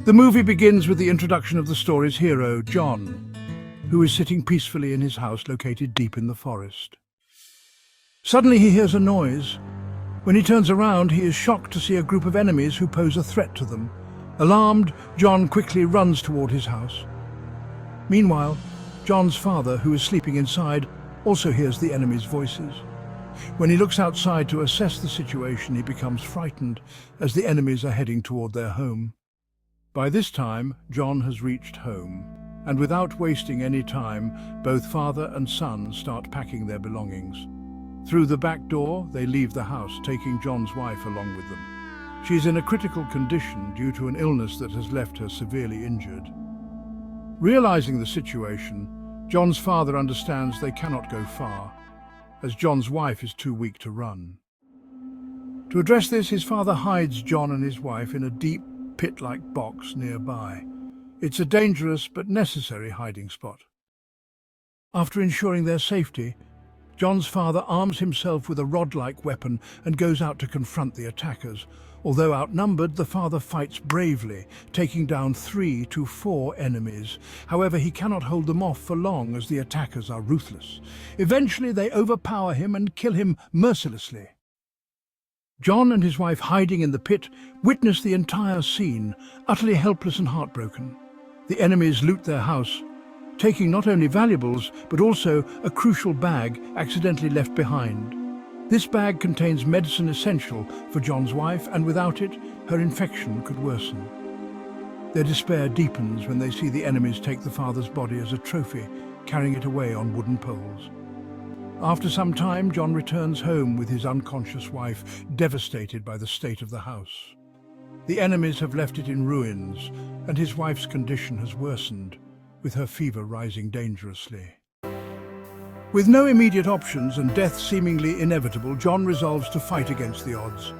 The movie begins with the introduction of the story's hero, John, who is sitting peacefully in his house located deep in the forest. Suddenly he hears a noise. When he turns around, he is shocked to see a group of enemies who pose a threat to them. Alarmed, John quickly runs toward his house. Meanwhile, John's father, who is sleeping inside, also hears the enemies' voices. When he looks outside to assess the situation, he becomes frightened as the enemies are heading toward their home. By this time, John has reached home, and without wasting any time, both father and son start packing their belongings. Through the back door, they leave the house, taking John's wife along with them. She is in a critical condition due to an illness that has left her severely injured. Realizing the situation, John's father understands they cannot go far, as John's wife is too weak to run. To address this, his father hides John and his wife in a deep, pit-like box nearby. It's a dangerous but necessary hiding spot. After ensuring their safety, John's father arms himself with a rod-like weapon and goes out to confront the attackers. Although outnumbered, the father fights bravely, taking down 3 to 4 enemies. However, he cannot hold them off for long as the attackers are ruthless. Eventually, they overpower him and kill him mercilessly. John and his wife, hiding in the pit, witness the entire scene, utterly helpless and heartbroken. The enemies loot their house, taking not only valuables, but also a crucial bag accidentally left behind. This bag contains medicine essential for John's wife, and without it, her infection could worsen. Their despair deepens when they see the enemies take the father's body as a trophy, carrying it away on wooden poles. After some time, John returns home with his unconscious wife, devastated by the state of the house. The enemies have left it in ruins, and his wife's condition has worsened, with her fever rising dangerously. With no immediate options and death seemingly inevitable, John resolves to fight against the odds.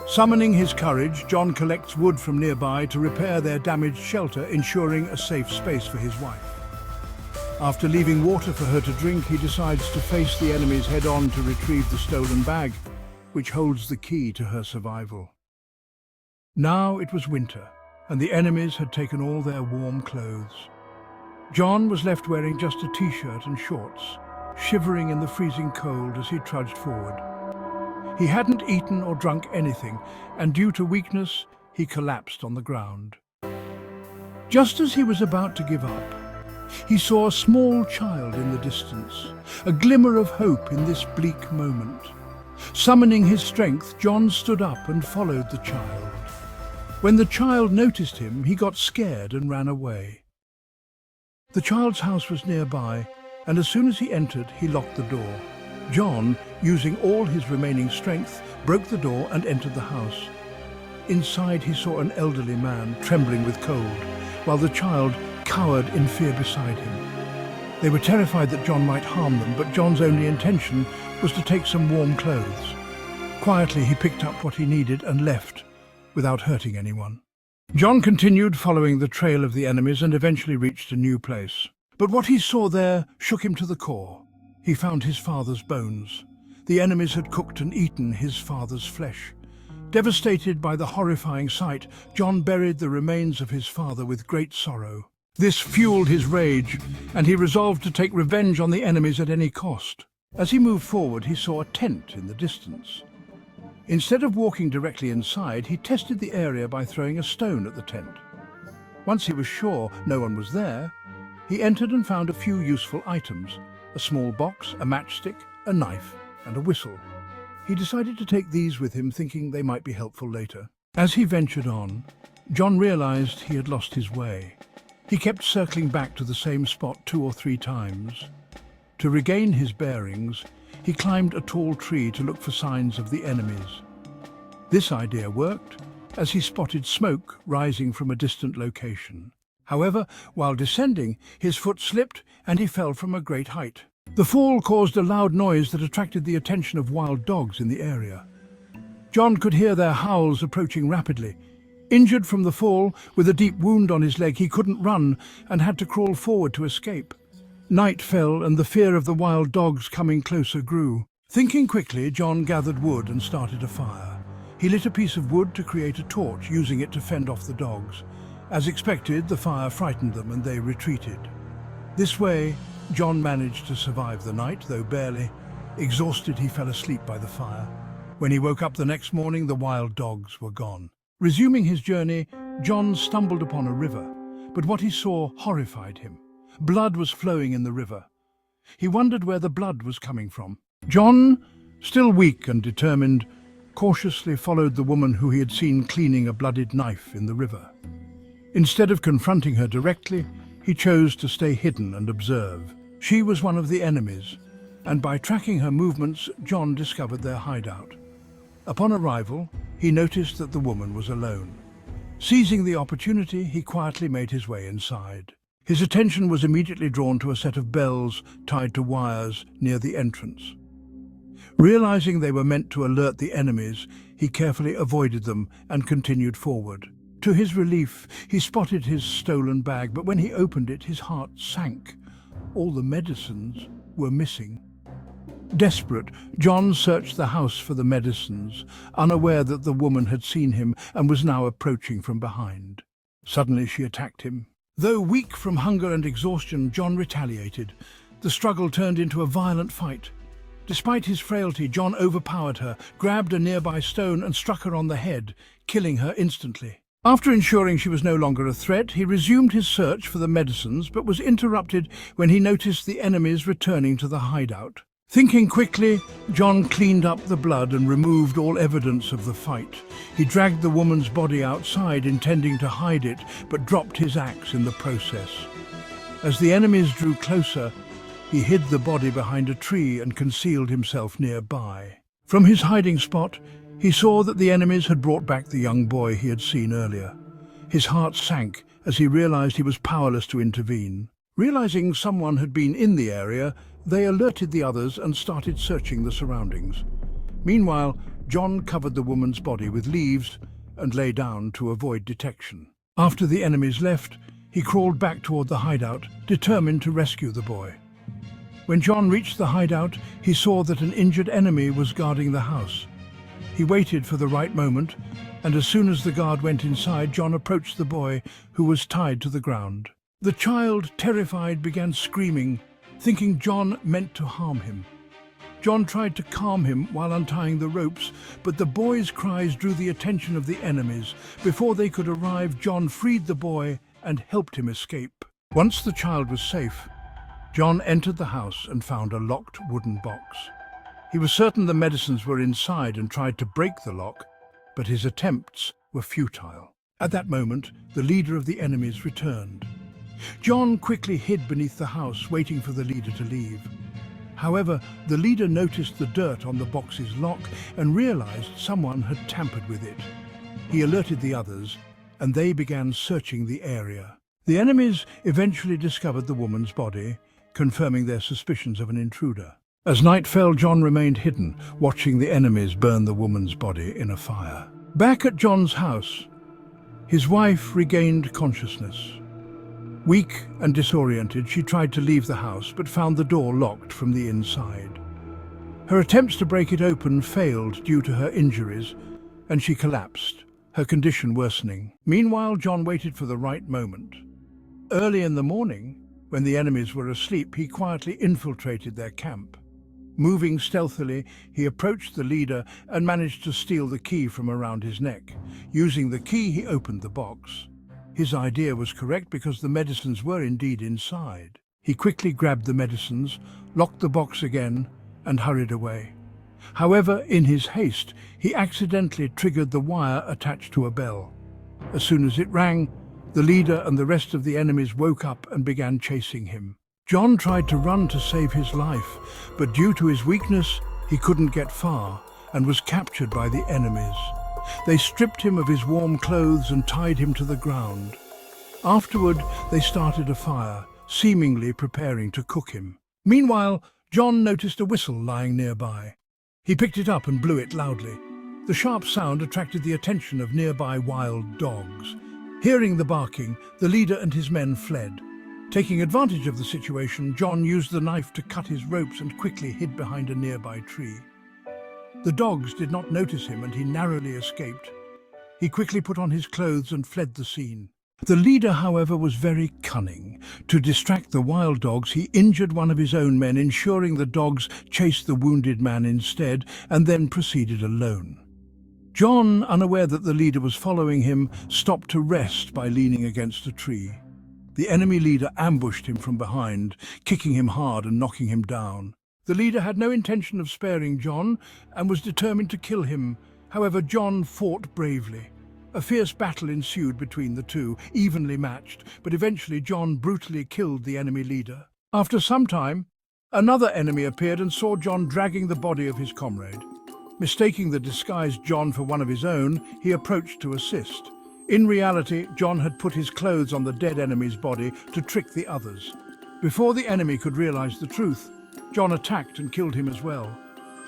Summoning his courage, John collects wood from nearby to repair their damaged shelter, ensuring a safe space for his wife. After leaving water for her to drink, he decides to face the enemies head-on to retrieve the stolen bag, which holds the key to her survival. Now it was winter, and the enemies had taken all their warm clothes. John was left wearing just a t-shirt and shorts, shivering in the freezing cold as he trudged forward. He hadn't eaten or drunk anything, and due to weakness, he collapsed on the ground. Just as he was about to give up, he saw a small child in the distance, a glimmer of hope in this bleak moment. Summoning his strength, John stood up and followed the child. When the child noticed him, he got scared and ran away. The child's house was nearby, and as soon as he entered, he locked the door. John, using all his remaining strength, broke the door and entered the house. Inside, he saw an elderly man trembling with cold, while the child cowered in fear beside him. They were terrified that John might harm them, but John's only intention was to take some warm clothes. Quietly, he picked up what he needed and left, without hurting anyone. John continued following the trail of the enemies and eventually reached a new place. But what he saw there shook him to the core. He found his father's bones. The enemies had cooked and eaten his father's flesh. Devastated by the horrifying sight, John buried the remains of his father with great sorrow. This fueled his rage, and he resolved to take revenge on the enemies at any cost. As he moved forward, he saw a tent in the distance. Instead of walking directly inside, he tested the area by throwing a stone at the tent. Once he was sure no one was there, he entered and found a few useful items: a small box, a matchstick, a knife, and a whistle. He decided to take these with him, thinking they might be helpful later. As he ventured on, John realized he had lost his way. He kept circling back to the same spot 2 or 3 times. To regain his bearings, he climbed a tall tree to look for signs of the enemies. This idea worked, as he spotted smoke rising from a distant location. However, while descending, his foot slipped and he fell from a great height. The fall caused a loud noise that attracted the attention of wild dogs in the area. John could hear their howls approaching rapidly. Injured from the fall, with a deep wound on his leg, he couldn't run and had to crawl forward to escape. Night fell, and the fear of the wild dogs coming closer grew. Thinking quickly, John gathered wood and started a fire. He lit a piece of wood to create a torch, using it to fend off the dogs. As expected, the fire frightened them and they retreated. This way, John managed to survive the night, though barely. Exhausted, he fell asleep by the fire. When he woke up the next morning, the wild dogs were gone. Resuming his journey, John stumbled upon a river, but what he saw horrified him. Blood was flowing in the river. He wondered where the blood was coming from. John, still weak and determined, cautiously followed the woman who he had seen cleaning a bloodied knife in the river. Instead of confronting her directly, he chose to stay hidden and observe. She was one of the enemies, and by tracking her movements, John discovered their hideout. Upon arrival, he noticed that the woman was alone. Seizing the opportunity, he quietly made his way inside. His attention was immediately drawn to a set of bells tied to wires near the entrance. Realizing they were meant to alert the enemies, he carefully avoided them and continued forward. To his relief, he spotted his stolen bag, but when he opened it, his heart sank. All the medicines were missing. Desperate, John searched the house for the medicines, unaware that the woman had seen him and was now approaching from behind. Suddenly she attacked him. Though weak from hunger and exhaustion, John retaliated. The struggle turned into a violent fight. Despite his frailty, John overpowered her, grabbed a nearby stone and struck her on the head, killing her instantly. After ensuring she was no longer a threat, he resumed his search for the medicines, but was interrupted when he noticed the enemies returning to the hideout. Thinking quickly, John cleaned up the blood and removed all evidence of the fight. He dragged the woman's body outside, intending to hide it, but dropped his axe in the process. As the enemies drew closer, he hid the body behind a tree and concealed himself nearby. From his hiding spot, he saw that the enemies had brought back the young boy he had seen earlier. His heart sank as he realized he was powerless to intervene. Realizing someone had been in the area, they alerted the others and started searching the surroundings. Meanwhile, John covered the woman's body with leaves and lay down to avoid detection. After the enemies left, he crawled back toward the hideout, determined to rescue the boy. When John reached the hideout, he saw that an injured enemy was guarding the house. He waited for the right moment, and as soon as the guard went inside, John approached the boy, who was tied to the ground. The child, terrified, began screaming, thinking John meant to harm him. John tried to calm him while untying the ropes, but the boy's cries drew the attention of the enemies. Before they could arrive, John freed the boy and helped him escape. Once the child was safe, John entered the house and found a locked wooden box. He was certain the medicines were inside and tried to break the lock, but his attempts were futile. At that moment, the leader of the enemies returned. John quickly hid beneath the house, waiting for the leader to leave. However, the leader noticed the dirt on the box's lock and realized someone had tampered with it. He alerted the others, and they began searching the area. The enemies eventually discovered the woman's body, confirming their suspicions of an intruder. As night fell, John remained hidden, watching the enemies burn the woman's body in a fire. Back at John's house, his wife regained consciousness. Weak and disoriented, she tried to leave the house, but found the door locked from the inside. Her attempts to break it open failed due to her injuries, and she collapsed, her condition worsening. Meanwhile, John waited for the right moment. Early in the morning, when the enemies were asleep, he quietly infiltrated their camp. Moving stealthily, he approached the leader and managed to steal the key from around his neck. Using the key, he opened the box. His idea was correct because the medicines were indeed inside. He quickly grabbed the medicines, locked the box again, and hurried away. However, in his haste, he accidentally triggered the wire attached to a bell. As soon as it rang, the leader and the rest of the enemies woke up and began chasing him. John tried to run to save his life, but due to his weakness, he couldn't get far and was captured by the enemies. They stripped him of his warm clothes and tied him to the ground. Afterward, they started a fire, seemingly preparing to cook him. Meanwhile, John noticed a whistle lying nearby. He picked it up and blew it loudly. The sharp sound attracted the attention of nearby wild dogs. Hearing the barking, the leader and his men fled. Taking advantage of the situation, John used the knife to cut his ropes and quickly hid behind a nearby tree. The dogs did not notice him and he narrowly escaped. He quickly put on his clothes and fled the scene. The leader, however, was very cunning. To distract the wild dogs, he injured one of his own men, ensuring the dogs chased the wounded man instead, and then proceeded alone. John, unaware that the leader was following him, stopped to rest by leaning against a tree. The enemy leader ambushed him from behind, kicking him hard and knocking him down. The leader had no intention of sparing John and was determined to kill him. However, John fought bravely. A fierce battle ensued between the two, evenly matched, but eventually John brutally killed the enemy leader. After some time, another enemy appeared and saw John dragging the body of his comrade. Mistaking the disguised John for one of his own, he approached to assist. In reality, John had put his clothes on the dead enemy's body to trick the others. Before the enemy could realize the truth, John attacked and killed him as well.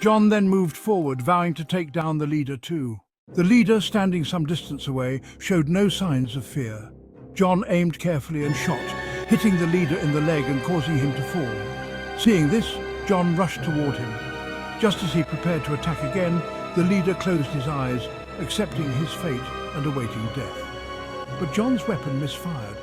John then moved forward, vowing to take down the leader too. The leader, standing some distance away, showed no signs of fear. John aimed carefully and shot, hitting the leader in the leg and causing him to fall. Seeing this, John rushed toward him. Just as he prepared to attack again, the leader closed his eyes, accepting his fate and awaiting death. But John's weapon misfired,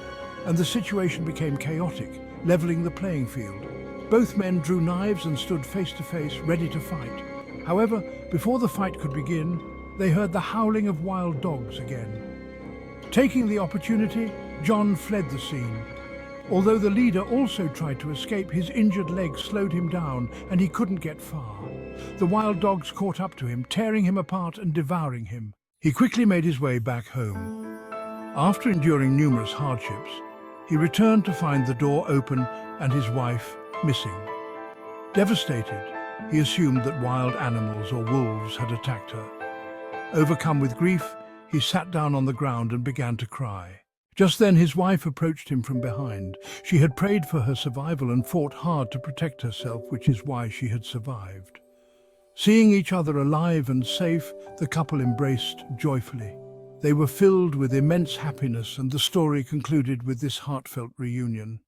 and the situation became chaotic, leveling the playing field. Both men drew knives and stood face to face, ready to fight. However, before the fight could begin, they heard the howling of wild dogs again. Taking the opportunity, John fled the scene. Although the leader also tried to escape, his injured leg slowed him down and he couldn't get far. The wild dogs caught up to him, tearing him apart and devouring him. He quickly made his way back home. After enduring numerous hardships, he returned to find the door open and his wife missing. Devastated, he assumed that wild animals or wolves had attacked her. Overcome with grief, he sat down on the ground and began to cry. Just then his wife approached him from behind. She had prayed for her survival and fought hard to protect herself, which is why she had survived. Seeing each other alive and safe, the couple embraced joyfully. They were filled with immense happiness, and the story concluded with this heartfelt reunion.